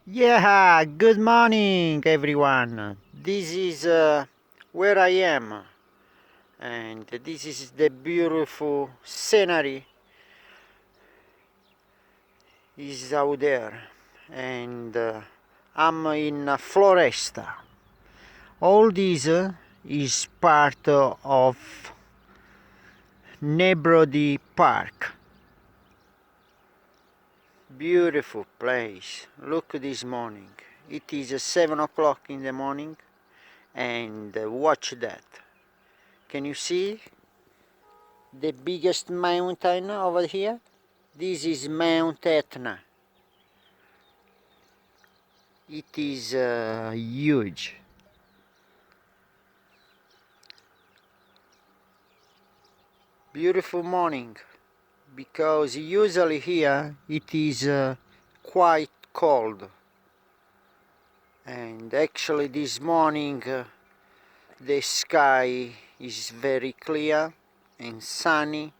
Yeah, good morning everyone. This is where I am, and this is the beautiful scenery is out there, and I'm in Floresta. All this is part of Nebrodis Park. Beautiful place. Look this morning. It is 7 o'clock in the morning, and watch that. Can you see the biggest mountain over here? This is Mount Etna. It is huge. Beautiful morning, because usually here it is quite cold, and actually this morning the sky is very clear and sunny.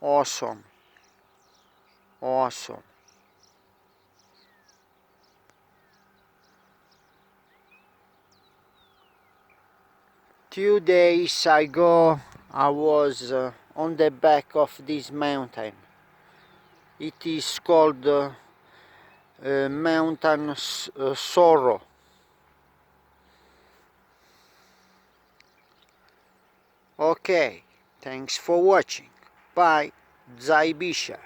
Awesome. Awesome. 2 days ago I was on the back of this mountain. It is called Mountain Sorrow. Okay, thanks for watching. Bye. Zaibisha.